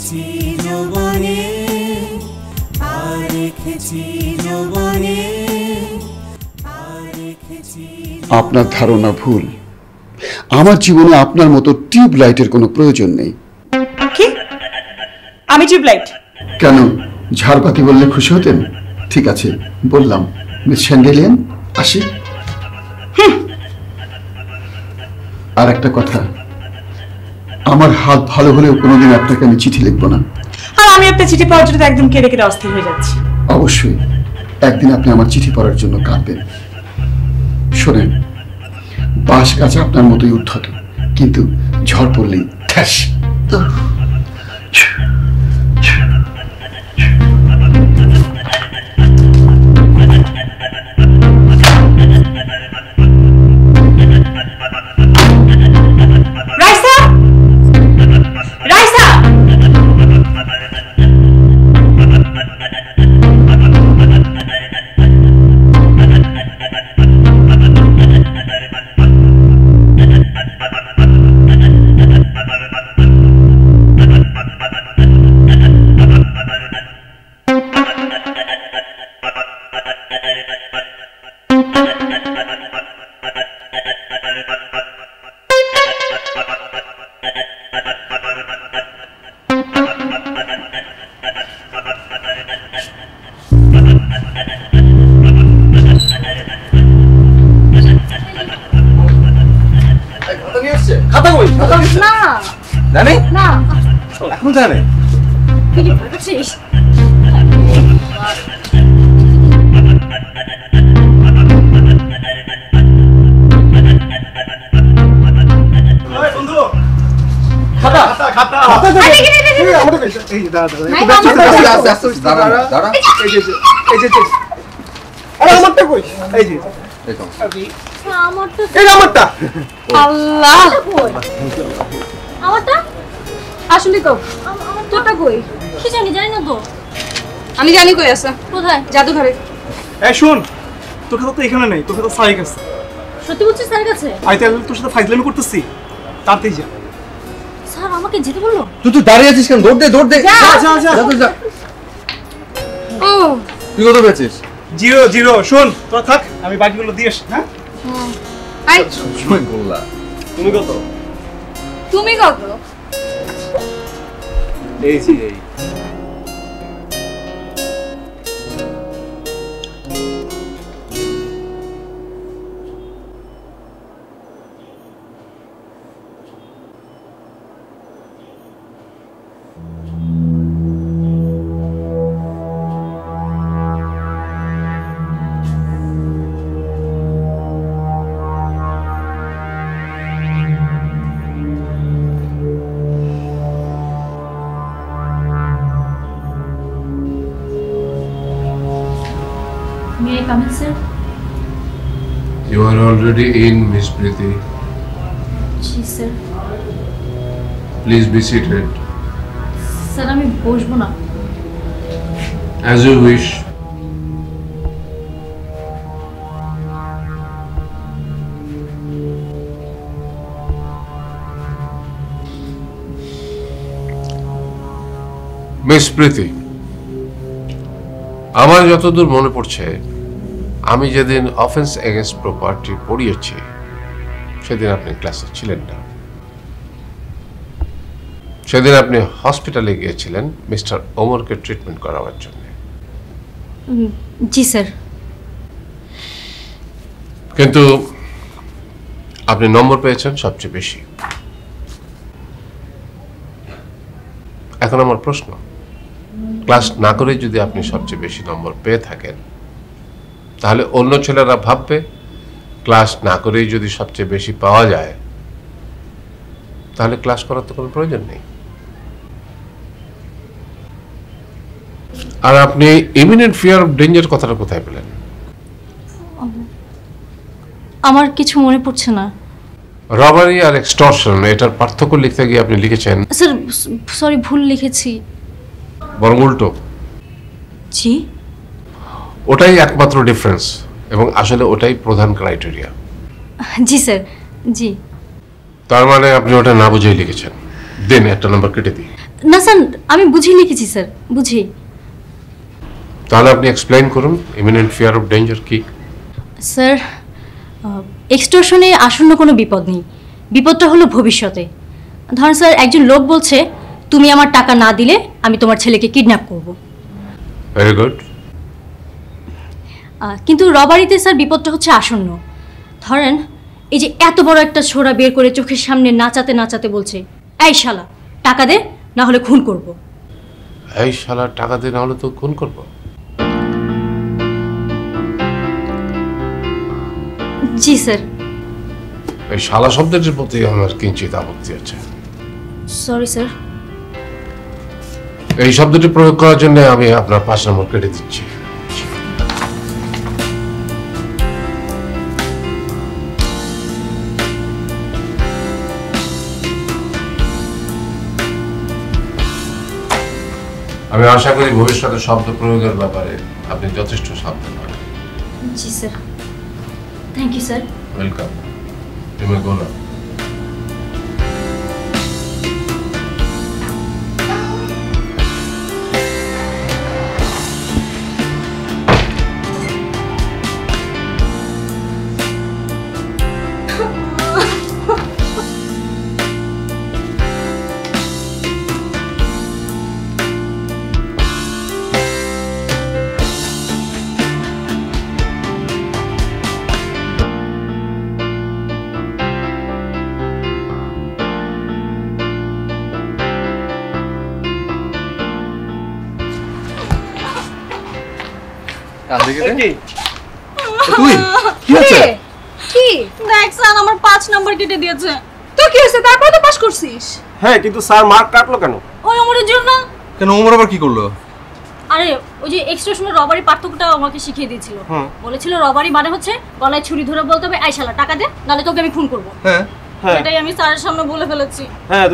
রেখেছি যৌবনে, আর রেখেছি যৌবনে, আর রেখেছি। আপনার ধারণা ভুল। আমার জীবনে আপনার মতো টিউব লাইটের কোনো প্রয়োজন নেই। কি? আমি টিউব লাইট? কেন, ঝাড়বাতি বললে খুশি হতেন? ঠিক আছে, বললাম। মিস স্যান্ডেলিয়ান, আসি। আর একটা কথা, আমার হাত ভালো হলেও কোনোদিন আপনাকে আমি চিঠি লিখবো না। আর আমি আপনার চিঠি পাওয়ার জন্য একদম কেঁদে কেঁদে অস্থির হয়ে যাচ্ছি। অবশ্যই একদিন আপনি আমার চিঠি পড়ার জন্য কাঁদবেন। শোনেন, বাঁশ গাছ আপনার মতোই উদ্ধত, কিন্তু ঝড় পড়লেই ঠ্যাস। খাতা কই? না জানে না এখন জানে তুই কি ভয় পাচ্ছিস? বন্ধু খাতা খাতা খাতা আরে কি রে রে আমাদের এই দাঁড়া নাই আমার দাঁড়া দাঁড়া এই যে আরে আমারটা কই? এই যে আমার তো এই আমারটা আল্লাহ কই আমারটা আসলে কও আমার তোটা কই কি জানি না তো আমি জানি কই আছে। কোথায়? জাদুঘরে। এই শুন, তোর খাতা তো এখানে নেই, তোর খাতা সাইক আছে। সত্যি বলছিস স্যার কাছে? আই তাহলে তোর সাথে ফাইজলামি করতেছি, তাড়াতাড়ি যা। স্যার আমাকে যেতে বললো? তুই দাঁড়িয়ে আছিস কেন? দৌড় দে দৌড় দে। যা যা যা যা। ও তুই কত পেয়েছিস? 0 শুন, তোরা থাক, আমি বাকিগুলো দিয়েস। হ্যাঁ আই সময় বললা। তুমি কত? তুমি কত? এই যে এই May I come in, sir? You are already in, Miss Preeti. G sir. Please be seated. Sir আমি বসবো না। As you wish. Miss Preeti, আমার যতদূর মনে পড়ছে, আমি যেদিন অফেন্স এগেইনস্ট প্রপার্টি পড়িয়েছি সেদিন আপনি ক্লাসে ছিলেন না। সেদিন আপনি হসপিটালে গিয়েছিলেন মিস্টার ওমরকে ট্রিটমেন্ট করাবার জন্য। জি স্যার। কিন্তু আপনি নম্বর পেয়েছেন সবচেয়ে বেশি। এখন আমার প্রশ্ন, ক্লাস না করে যদি আপনি সবচেয়ে বেশি নম্বর পেয়ে থাকেন, তাহলে অন্য ছেলেরা ভাববে ক্লাস না করেই যদি সবচেয়ে বেশি পাওয়া যায়, তাহলে ক্লাস করার তো কোনো প্রয়োজন নেই। আর আপনি ইমিনেন্ট ফিয়ার অফ ডেঞ্জার কথাটা কোথায় পেলেন? আমার কিছু মনে পড়ছে না। রবারি আর এক্সটর্শন, এটার পার্থক্য লিখতে গিয়ে আপনি লিখেছেন, স্যার সরি ভুল লিখেছি। বরং উল্টো। জি? ওটাই একমাত্র ডিফারেন্স এবং আসলে ওটাই প্রধান ক্রাইটেরিয়া। জি স্যার, জি। তার মানে আপনি ওটা না বুঝেই লিখেছেন। দেন একটা নাম্বার কেটে দিই। না স্যার, আমি বুঝি লিখেছি স্যার, বুঝি। তাহলে আপনি এক্সপ্লেইন করুন ইমিনেন্ট ফিয়ার অফ ডেঞ্জার কি? স্যার, এক্সটর্শনে আসন্ন কোনো বিপদ নেই, বিপদটা হলো ভবিষ্যতে। ধরেন স্যার, একজন লোক বলছে তুমি আমার টাকা না দিলে আমি তোমার ছেলেকে কিডন্যাপ করব। Very good. কিন্তু রবারিতে স্যার বিপদটা হচ্ছে আসন্ন। ধরেন এই যে এত বড় একটা ছোরা বের করে চোখের সামনে নাচাতে নাচাতে বলছে, এই শালা টাকা দে, না হলে খুন করব। এই শালা টাকা দে, না হলে তো খুন করব। জি স্যার। এই শালা শব্দটির প্রতি আমার কিঞ্চিত আপত্তি আছে। Sorry sir. এই শব্দটি প্রয়োগ করার জন্য আমি আপনার 5 নম্বর কেটে দিচ্ছি। আমি আশা করি ভবিষ্যতে শব্দ প্রয়োগের ব্যাপারে আপনি যথেষ্ট সাবধান হবেন। জি sir. Thank you sir. Welcome. তুমি গো না। তুই কি হচ্ছে? কি দেখ স্যার, আমার 5 নাম্বার কেটে দিয়েছে। তো কি হয়েছে? তারপর তো পাস করছিস। হ্যাঁ, কিন্তু স্যার মার্ক কাটলো কেন? ওই আমাদের জন্য। কেন ওমর আবার কি করলো? আরে ওই যে এক্সটর্শনের রবারি পার্থক্যটা আমাকে শিখিয়ে দিয়েছিল। বলেছিল রবারি মানে হচ্ছে গলায় ছুরি ধরে বলতে হবে, এই শালা টাকা দে, নালে তোকে আমি খুন করব। হ্যাঁ হ্যাঁ সেটাই আমি স্যারের সামনে বলে ফেলেছি। হ্যাঁ,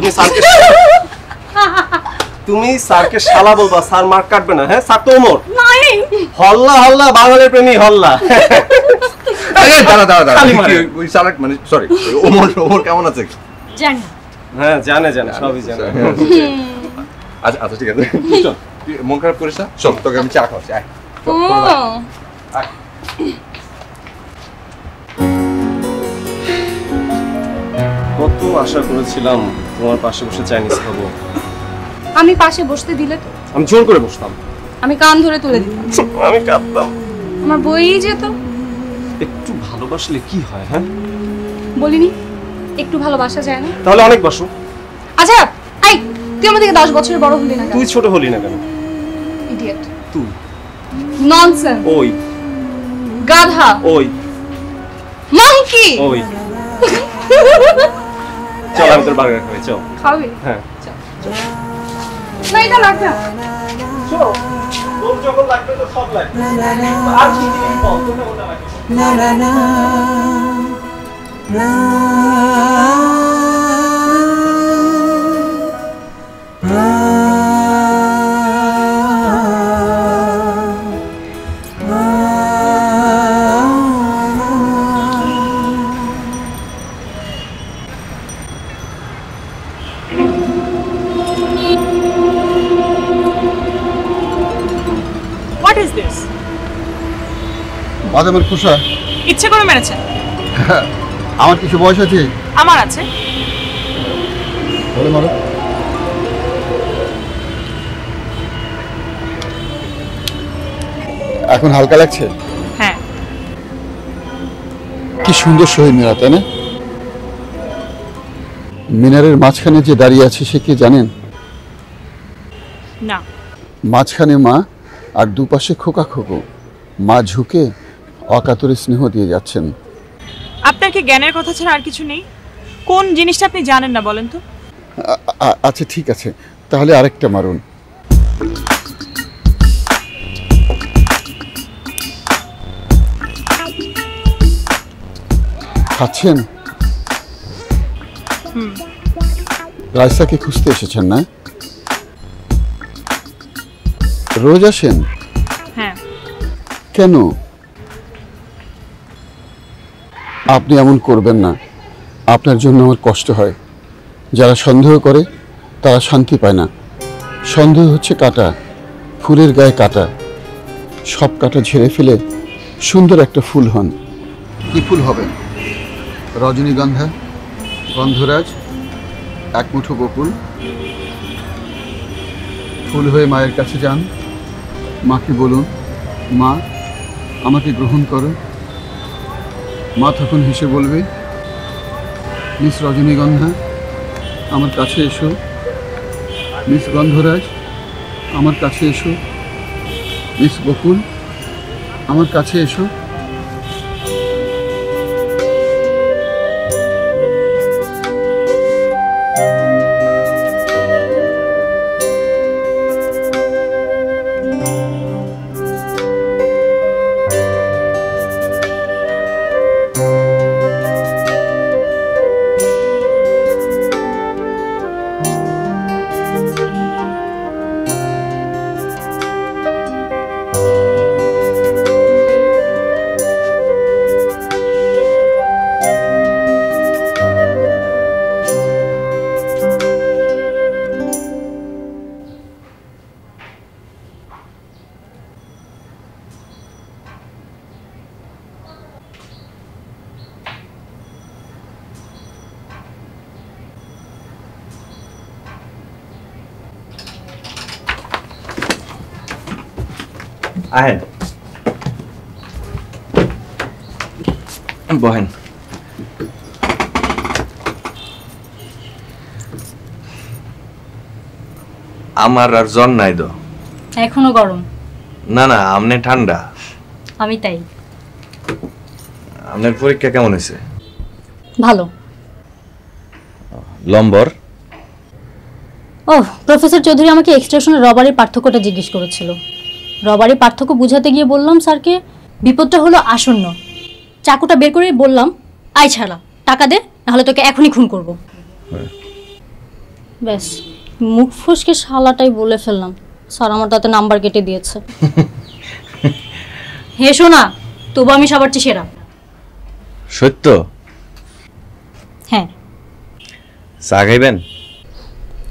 তুমি স্যারকে শালা বলবা, স্যার মার্ক কাটবে না। হ্যাঁ, স্যার তো ওমর। নাই হল্লা হল্লা বাঙালির প্রেমী হল্লা। আরে দাঁড়া খালি মারে। ওই সালাক মানে সরি ওমর কেমন আছে? জানি। হ্যাঁ, জানে সবই জানে। আচ্ছা ঠিক আছে, চল তুই মন খারাপ করিস না, চল তোকে আমি চা খাওয়াচ্ছি। আয় কত আশা করেছিলাম তোমার পাশে বসে চাইনিজ খাবো। আমি পাশে বসতে দিলে তো আমি জোর করে বসতাম, আমি কান ধরে তুলে দিতাম, আমি কাঁদতাম। আমার বইই যেত। একটু ভালোবাসলে কি হয়? হ্যাঁ, বলিনি একটু ভালোবাসা যায় না? তাহলে অনেক বাসো। আচ্ছা আই, তুই আমার থেকে 10 বছরের বড় হলি না কেন? তুই ছোট হলি না কেন? ইডিয়েট। তুই ননসেন্স। ওই গাধা। ওই মাংকি। ওই চল আমি তোর বার্গার খাই, চল। খাবি? হ্যাঁ না এটা লাগবে না। চল, তোর যখন লাগবে তো সব লাগবে। আর কি জিনিস বল, তোকে ওটা লাগবে। La la la la What is this? বাদামের খোসা। ইচ্ছে করে মেরেছে? আমার কিছু বয়স আছে? আমার আছে। বলে মারো। এখন হালকা লাগছে? হ্যাঁ। কি সুন্দর শহীদ মিনার, তাই না? মিনারের মাঝখানে যে দাঁড়িয়ে আছে সে কি জানেন? না। মাঝখানে মা আর দুপাশে খোকা খোকো। মা ঝুঁকে অকাতরে স্নেহ দিয়ে যাচ্ছেন। আপনার কি জ্ঞানের কথা ছাড়া আর কিছু নেই? কোন জিনিসটা আপনি জানেন না বলেন তো? আচ্ছা ঠিক আছে, তাহলে আরেকটা মারুন। খাচ্ছেন? রাইসাকে খুঁজতে এসেছেন না? রোজ আসেন? হ্যাঁ। কেন? আপনি এমন করবেন না, আপনার জন্য আমার কষ্ট হয়। যারা সন্দেহ করে তারা শান্তি পায় না। সন্দেহ হচ্ছে কাটা, ফুলের গায়ে কাটা, সব কাটা ঝেড়ে ফেলে সুন্দর একটা ফুল হন। কি ফুল হবেন? রজনীগন্ধা, গন্ধরাজ, এক মুঠো বকুল। ফুল হয়ে মায়ের কাছে যান, মাকে বলুন, মা আমাকে গ্রহণ করো। মা তখন হেসে বলবে, মিস রজনীগন্ধা আমার কাছে এসো, মিস গন্ধরাজ আমার কাছে এসো, মিস বকুল আমার কাছে এসো। আহেন, বহেন। আমার আর জ্বর নাই তো। এখনো গরম? না না, আমনে ঠান্ডা। আমি তাই। আপনার পরীক্ষা কেমন হয়েছে? ভালো। লম্বর? ও, প্রফেসর চৌধুরী আমাকে এক্সট্রাকশনের রবারের পার্থক্যটা জিজ্ঞেস করেছিল। রবারের পার্থক্য বুঝাতে গিয়ে বললাম স্যারকে বিপদটা হলো আসন্ন। চাকুটা বের করে বললাম, আয় ছাড়া টাকা দে, নাহলে তোকে এখনই খুন করব। ব্যাস, মুখ ফসকে শালাটাই বলে ফেললাম। স্যার আমার তাতে নাম্বার কেটে দিয়েছে। হেসো না, তবু আমি সবার চেয়ে সেরা। সত্য? হ্যাঁ। চা খাইবেন?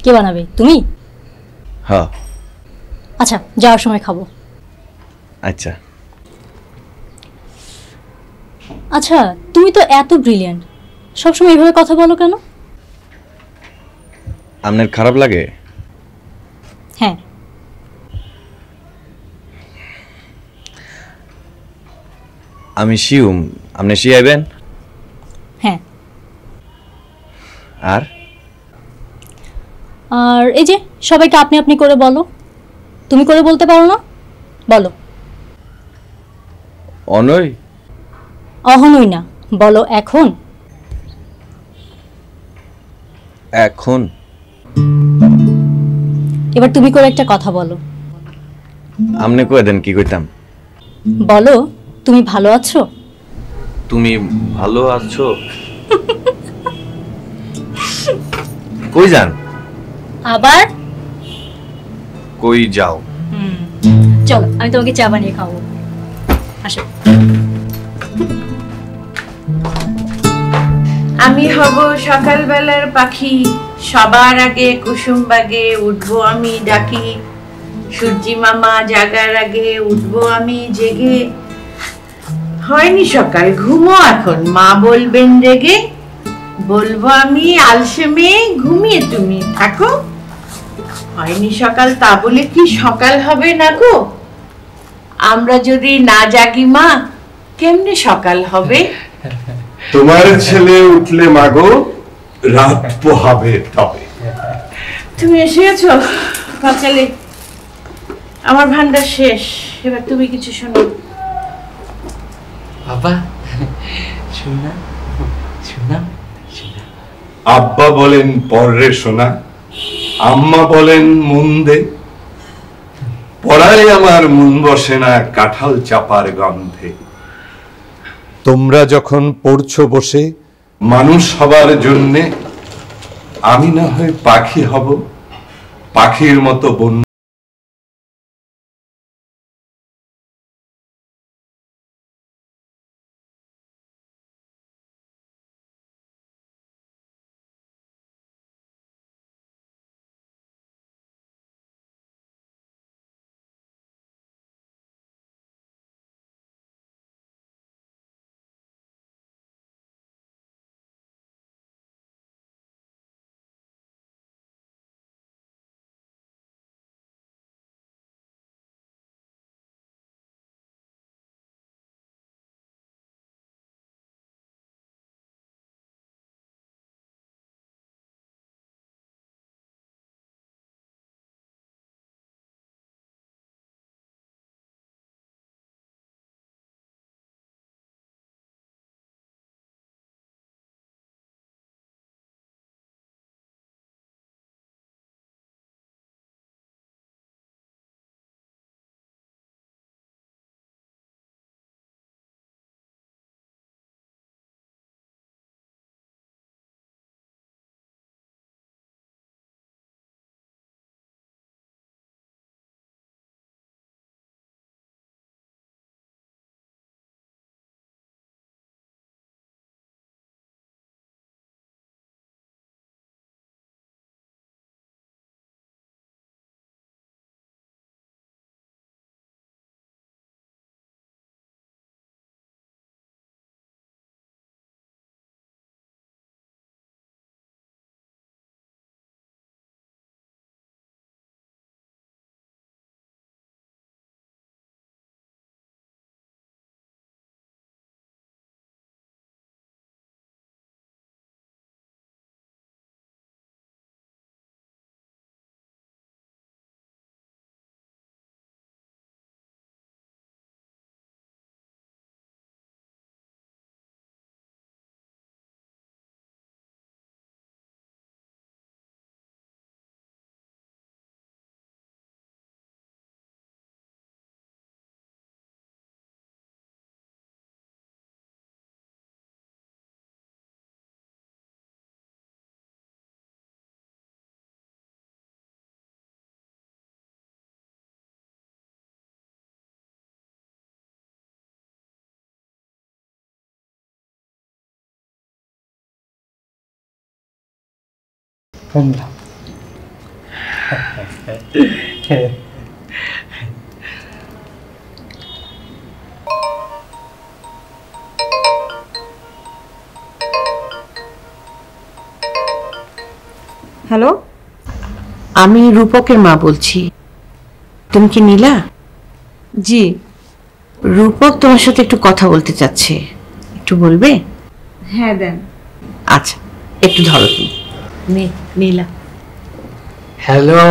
কে বানাবে, তুমি? হ্যাঁ। আচ্ছা, যাওয়ার সময় খাবো। আচ্ছা। আচ্ছা, তুমি তো এত ব্রিলিয়ান্ট, সবসময় এইভাবে কথা বলো কেন? আপনার খারাপ লাগে? হ্যাঁ। আমি শিউম, আপনি শিয়াইবেন? হ্যাঁ। আর আর এই যে সবাইকে আপনি আপনি করে বলো। তুমি করে বলতে পারো না? বলো। অনয়? অহনই না, বলো এখন। এখন? এবার তুমি করে একটা কথা বলো। আপনি কয়ে দেন কি কইতাম। বলো, তুমি ভালো আছো? তুমি ভালো আছো? কই যান? আবার কই যাও? চলো, আমি তোমাকে চা বানিয়ে খাওয়াবো। আসো। আমি হব সকালবেলার পাখি, সবার আগে কুসুম বাগে উঠবো আমি ডাকি। সূর্যি মামা জাগার আগে উঠবো আমি জেগে। হয়নি সকাল, ঘুমো এখন, মা বলবেন রেগে। বলবো আমি আলসে মেয়ে, ঘুমিয়ে তুমি থাকো। হয়নি সকাল, তা বলে কি সকাল হবে না গো? আমরা যদি না জাগি মা, কেমনে সকাল হবে? তোমার ছেলে উঠলে মাগো রাত পোহাবে তবে। তুমি এসেছো সকালে, আমার ভান্ডার শেষ, এবার তুমি কিছু শোনো। বাবা শোনা শোনা। আব্বা বলেন পররে শোনা, আম্মা বলেন মন দে। পড়ায় আমার মন বসে না কাঁঠাল চাপার গন্ধে। তোমরা যখন পড়ছো বসে মানুষ হবার জন্যে, আমি না হয় পাখি হব, পাখির মতো বন্য। শুনলাম। হ্যালো, আমি রূপকের মা বলছি। তুমি কি নীলা? জি। রূপক তোমার সাথে একটু কথা বলতে চাচ্ছে, একটু বলবে? হ্যাঁ দেন। আচ্ছা, একটু ধরো তুমি। নীলা। হ্যালো,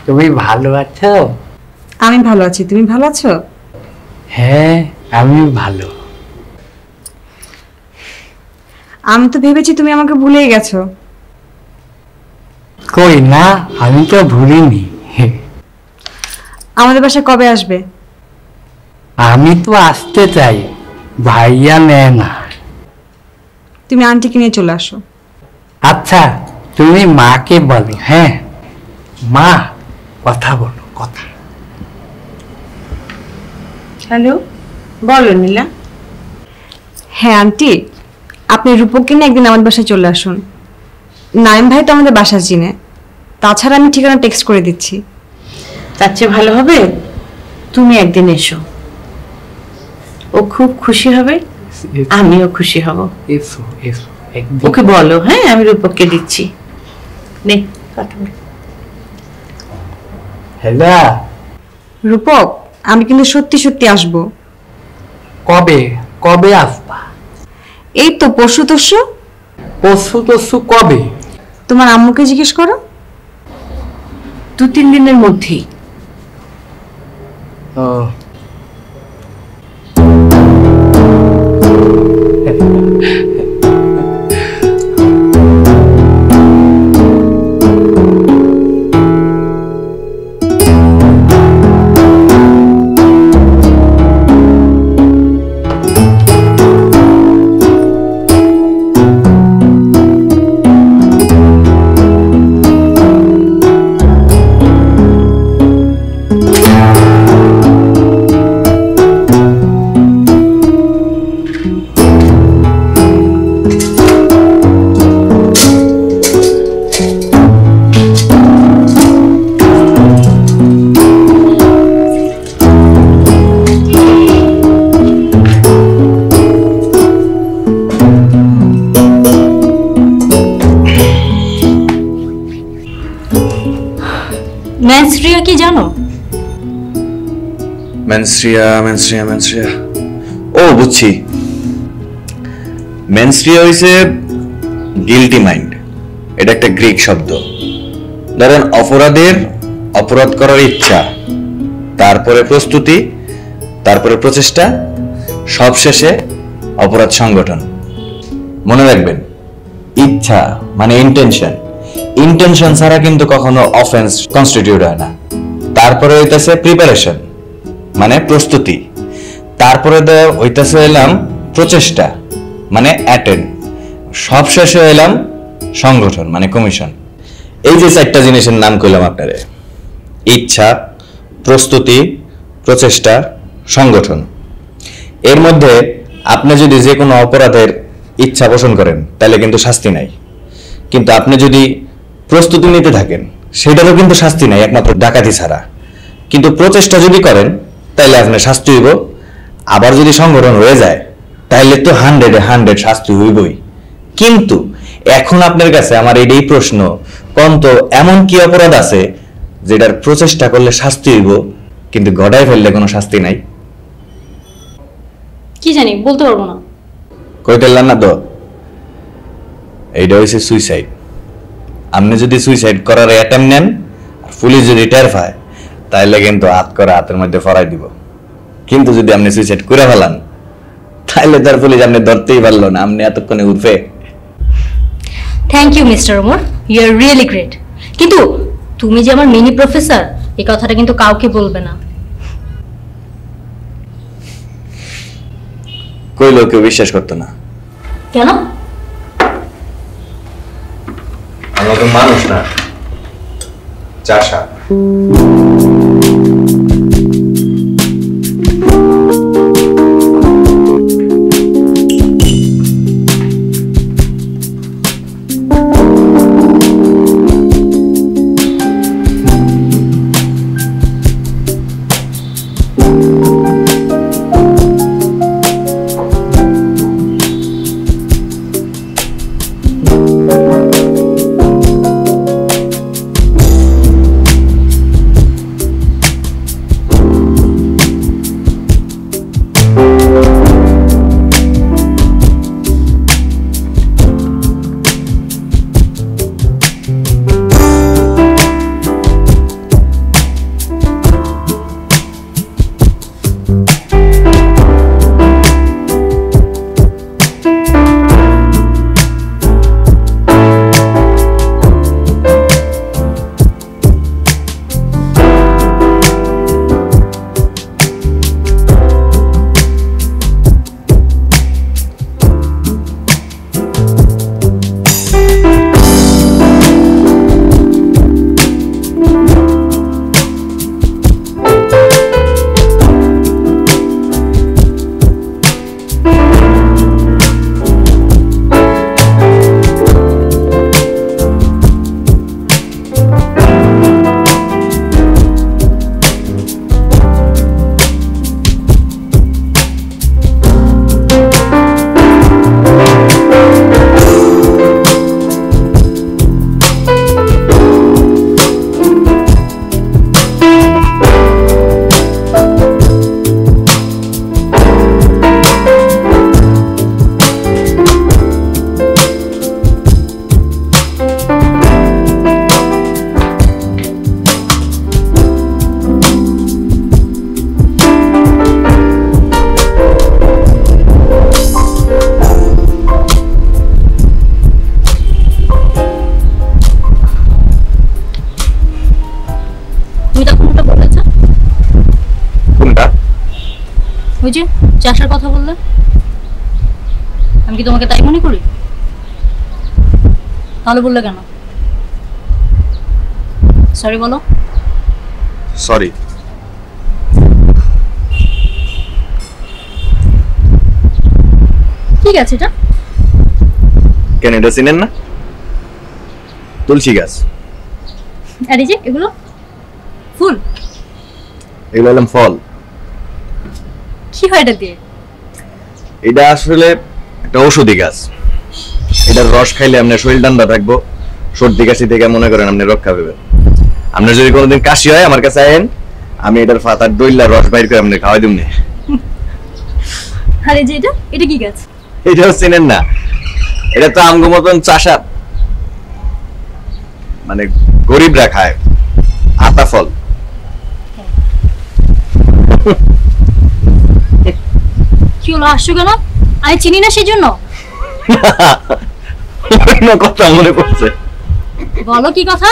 তুমি ভালো আছো? আমি ভালো আছি, তুমি ভালো আছো? হ্যাঁ, আমি ভালো। আমি তো ভেবেছি তুমি আমাকে ভুলেই গেছো। কই না, আমি তো ভুলিনি। আমাদের বাসায় কবে আসবে? আমি তো আসতে চাই, ভাইয়া নেয় না। তুমি আন্টিকে নিয়ে চলে আসো। আচ্ছা, তুমি মাকে বলো। হ্যাঁ মা, কথা বলো, কথা। হ্যালো, বলো নীলা। হ্যাঁ আন্টি, আপনি রূপককে নিয়ে একদিন আমাদের বাসায় চলে আসুন। নাইম ভাই তো আমাদের বাসা চিনে, তাছাড়া আমি ঠিকানা টেক্সট করে দিচ্ছি। তার চেয়ে ভালো হবে তুমি একদিন এসো, ও খুব খুশি হবে, আমিও খুশি হব। এসো এসো একদিন। ওকে বলো, হ্যাঁ আমি রূপককে দিচ্ছি। নে কথা বল। হ্যালো, রূপক, আমি কিন্তু সত্যি সত্যি আসবো। কবে কবে আসবা? এই তো পরশু তরশু। পরশু তরশু কবে? তোমার আম্মুকে জিজ্ঞেস করো। 2-3 দিনের মধ্যেই। ও, মেন্সরিয়া কি জানো? মেন্সরিয়া ও বুঝছি। মেন্সরিয়া হইছে গিল্টি মাইন্ড। এটা একটা গ্রিক শব্দ। ধরেন অপরাধ করার ইচ্ছা, তারপরে প্রস্তুতি, তারপরে প্রচেষ্টা, সবশেষে অপরাধ সংগঠন। মনে রাখবেন, ইচ্ছা মানে ইন্টেনশন ছাড়া কিন্তু কখনো অফেন্স কনস্টিটিউট হয় না। তারপরে হইতেছে প্রিপারেশন মানে প্রস্তুতি, তারপরে হইতেছে এলাম প্রচেষ্টা মানে অ্যাটেন্ড, সব শেষে এলাম সংগঠন মানে কমিশন। এই যে 4টা জিনিসের নাম কইলাম আপনারে, ইচ্ছা, প্রস্তুতি, প্রচেষ্টা, সংগঠন। এর মধ্যে আপনি যদি যে কোনো অপরাধের ইচ্ছা পোষণ করেন তাহলে কিন্তু শাস্তি নাই, কিন্তু আপনি যদি প্রস্তুতি নিতে থাকেন সেটারও কিন্তু শাস্তি নাই একমাত্র ডাকাতি ছাড়া। কিন্তু প্রচেষ্টা যদি করেন তাহলে আপনার শাস্তি হইব। আবার যদি সংগঠন হয়ে যায় তাহলে তো 100 শাস্তি হইবই। কিন্তু এখন আপনার কাছে আমার এই প্রশ্ন, কোন তো এমন কি অপরাধ আছে যেটার প্রচেষ্টা করলে শাস্তি হইব কিন্তু গড়ায় ফেললে কোনো শাস্তি নাই? কি জানি, বলতে পারবো না। কই পেলাম না তো। এইটা হইছে সুইসাইড। আপনি যদি সুইসাইড করার অ্যাটেম্প নেন আর পুলিশ যদি টের পায় তাহলে কিন্তু হাতের মধ্যে ফরাই দিব। কিন্তু যদি আপনি সুইসাইড করে ফেলান তাহলে তার পুলিশ আপনি ধরতেই পারলো না, আপনি এতক্ষণে উঠবে। Thank you mister Omar, you are really great. কিন্তু তুমি যে আমার মিনি প্রফেসর, এই কথাটা কিন্তু কাউকে বলবে না। কইলেও কেউ বিশ্বাস করতো না। কেন? আমরা তো মানুষ না, চাষা। ওই যে চাষার কথা বললে, আমি কি তোমাকে তাই মনে করি? তাহলে বললে কেন? সরি বলো। সরি। ঠিক আছে এটা কেন এটা চিনেন না? তুলসী গাছ। আর এই যে এগুলো ফুল, এগুলো হলাম ফল। কি হয় এটা দিয়ে? এটা আসলে একটা ঔষধি গাছ। এটার রস খাইলে আপনার শরীর ঠান্ডা থাকবো, সর্দি কাশি থেকে মনে করেন আপনি রক্ষা পাবেন। আপনার যদি কোনোদিন কাশি হয় আমার কাছে আইন, আমি এটার পাতার দইলা রস বাইর করে আপনি খাওয়াই দিমনি। আর এই যে এটা কি গাছ? এটাও চিনেন না? এটা তো আমগো মতন চাষা, মানে গরিবরা খায়, আতা ফল। কি হলো, আসছো কেন? আমি চিনি না সেই জন্য? কথা মনে পড়ছে। বলো কি কথা?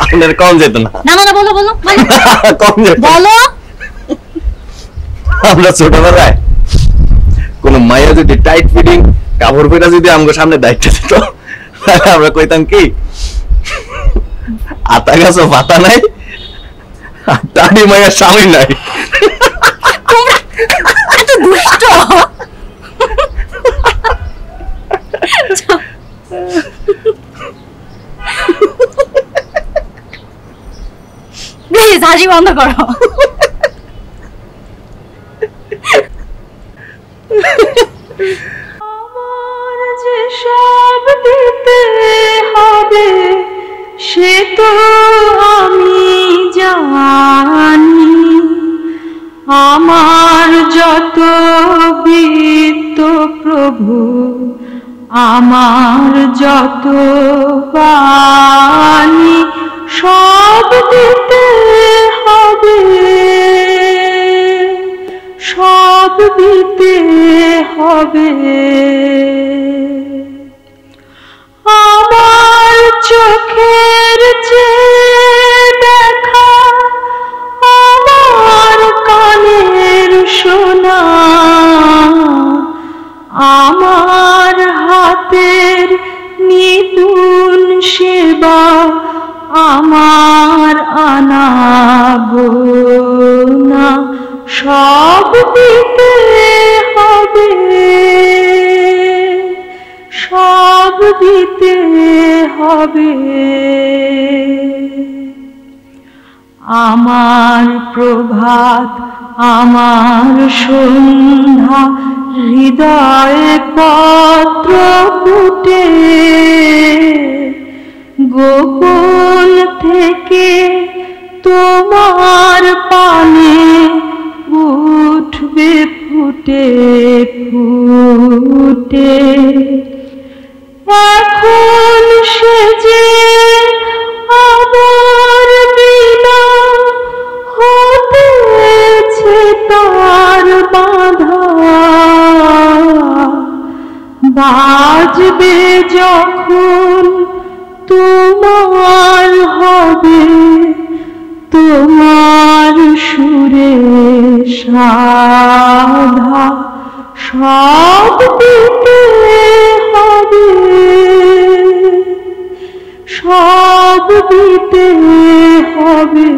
আপনার কম যেত না? না না বলো বলো কম যেত বলো। আমরা ছোটবেলায় কোন মাইয়া যদি টাইট ফিটিং কাপড় পরে যদি আমগো সামনে দায়িত্ব দিত, আমরা কইতাম কি, আতা গাছও পাতা নাই, দাড়ি মাইয়া স্বামী নাই। এত দুষ্ট। প্লিজ হাসি বন্ধ করো। আমার যে সব দিতে হবে সে তো আমি জানি, আমার যত বিত্ত প্রভু, আমার যত বাণী, সব দিতে হবে, সব দিতে হবে। আমার চোখের যে দেখা, আমার কানের শোনা, আমার হাতের নিপুণ সেবা, আমার আনাগোনা, সব দিতে হবে, সব দিতে হবে। আমার প্রভাত, আমার সন্ধ্যা, হৃদয়ে পত্র ফুটে, গোপন থেকে তোমার পানে উঠবে ফুটে ফুটে। এখন সে যে আমার বিনা হতেছে তার বাধা, বাজবে যখন তোমার হবে, তোমার সুরে সাধা, সব দিতে হবে, সব দিতে হবে।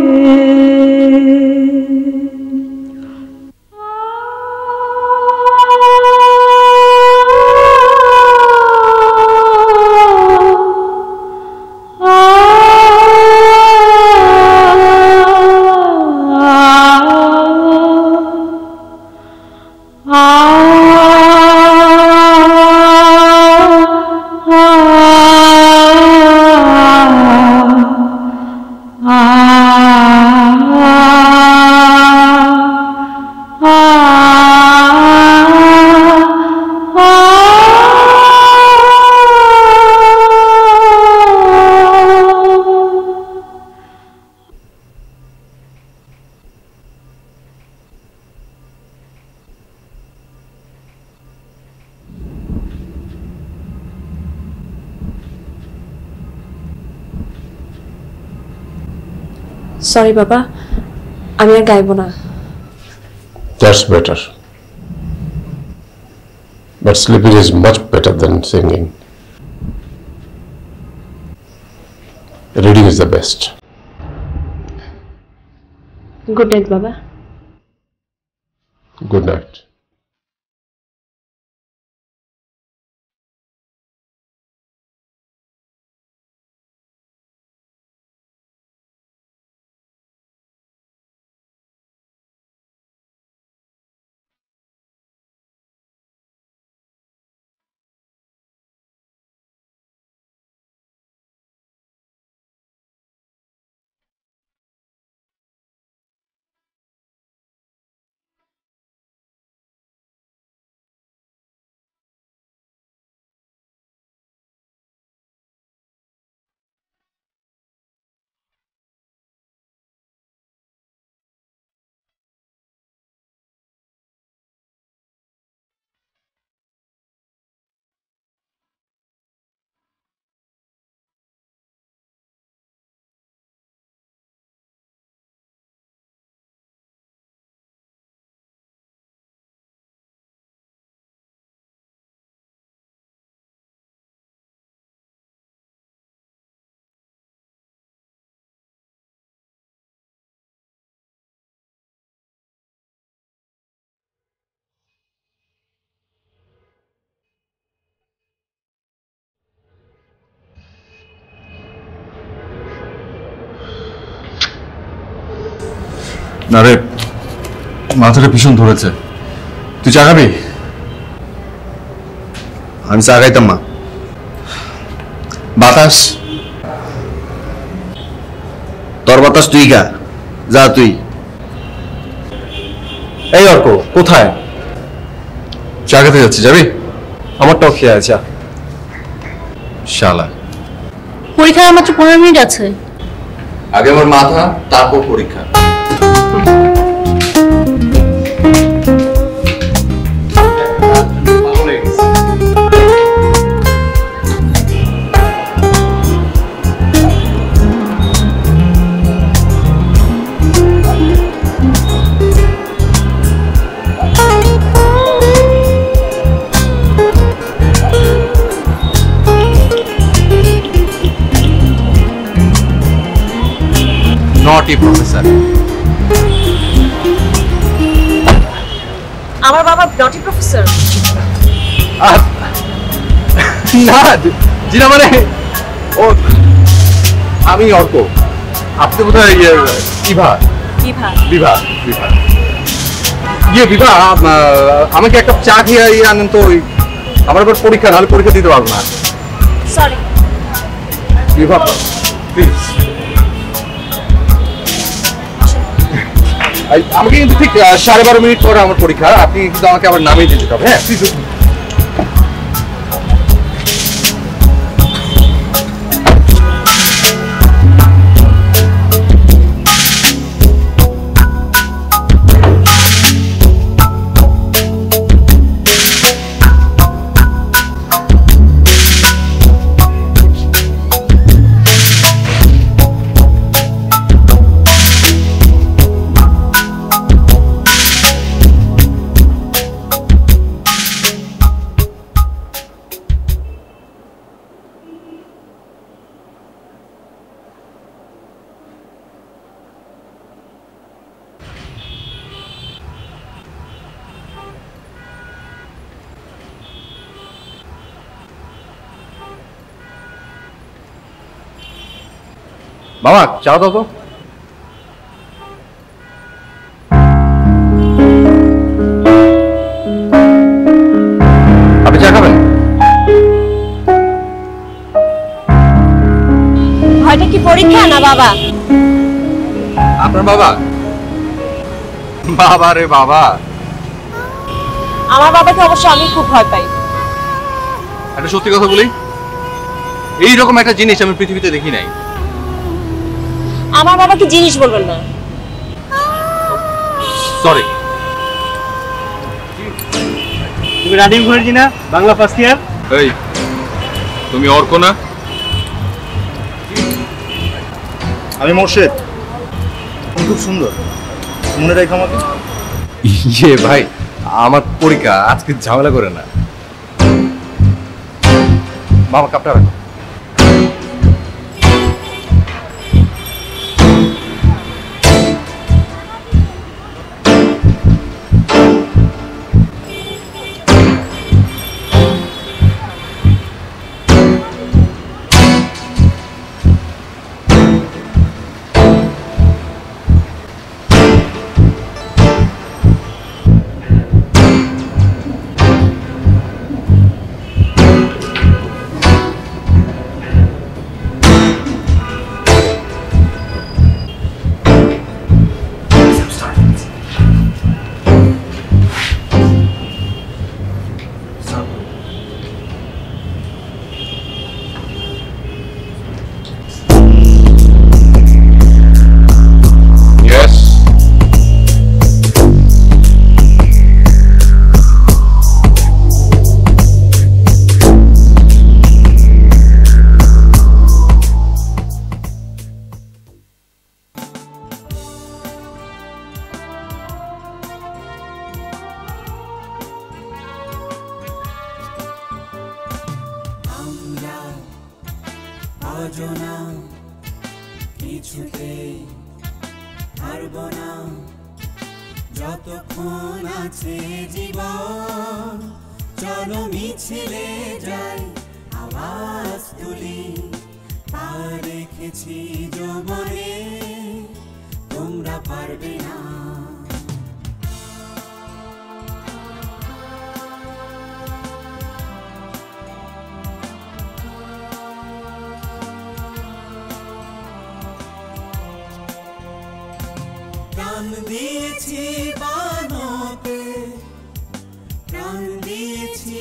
সরি বাবা, আমি আর গাইবো না। That's better. But sleeping is much better than singing. Reading is the best. Good night বাবা। Good night. না রে, মাথাটা ভীষণ ধরেছে। তুই চা খাবি? আমি চা খাইতাম না। বাতাস? তোর বাতাস তুই খা, যা তুই। এই অর্ক, কোথায়? চা খেতে যাচ্ছি, যাবি? আমারটাও খেয়ে আছে। শালা, পরীক্ষার মাত্র 15 মিনিট আছে। আগে আমার মাথা, তারপর পরীক্ষা। নটি প্রফেসর। আমার বাবা নটি প্রফেসর? না জিনা, মানে ও আমি অর্ক। আপনি কোথায়? বিভা। বিভা আমাকে একটা চা খেয়ে আনেন তো। আমার আবার পরীক্ষা, নাহলে পরীক্ষা দিতে পারবো না। Sorry Bibha, please. আমাকে কিন্তু ঠিক 12:30 মিনিট পরে আমার পরীক্ষা। আপনি কিন্তু আমাকে আবার নামিয়ে দিতে হবে। হ্যাঁ প্লিজ। বাবা, চা দাও তো। আপনি চা খাবেন? ভয়টা কি পরীক্ষা না বাবা? আপনার বাবা? বাবা রে বাবা। আমার বাবাকে অবশ্য আমি খুব ভয় পাই। একটা সত্যি কথা বলি, এইরকম একটা জিনিস আমি পৃথিবীতে দেখি নাই। আমার বাবাকে জিনিস বলবেন না। সরি। তুমি রানিং মুখার্জি না, বাংলা ফার্স্ট ইয়ার? এই তুমি অর্ক না? আমি মোর্শেদ। তুমি খুব সুন্দর, মনে রাখো আমাকে। ইয়ে ভাই, আমার পরীক্ষা, আজকে ঝামেলা করে না। মামা কাপটা রাখো। যতক্ষণ আছে জীবন চলো মিছিলে যাই আওয়াজ তুলি পা রেখেছি যৌবনে তোমরা পারবে না প্রাণ দিয়েছি বানোতে প্রাণ দিয়েছি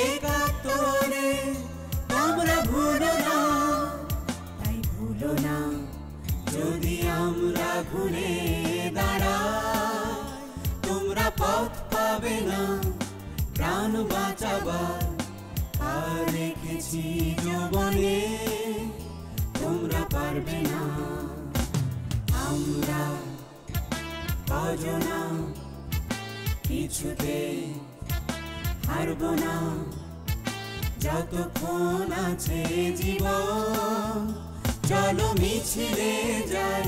একাত্তরে তোমরা ভুলো না তাই ভুলো না যদি আমরা ঘুরে দাঁড়াই তোমরা পথ পাবে না প্রাণ বাঁচাবার আর রেখেছি যৌবনে তোমরা পারবে না আমরা অজনা কিছুতে হারব না যতক্ষণ আছে জীবন চলো মিছিলে যাই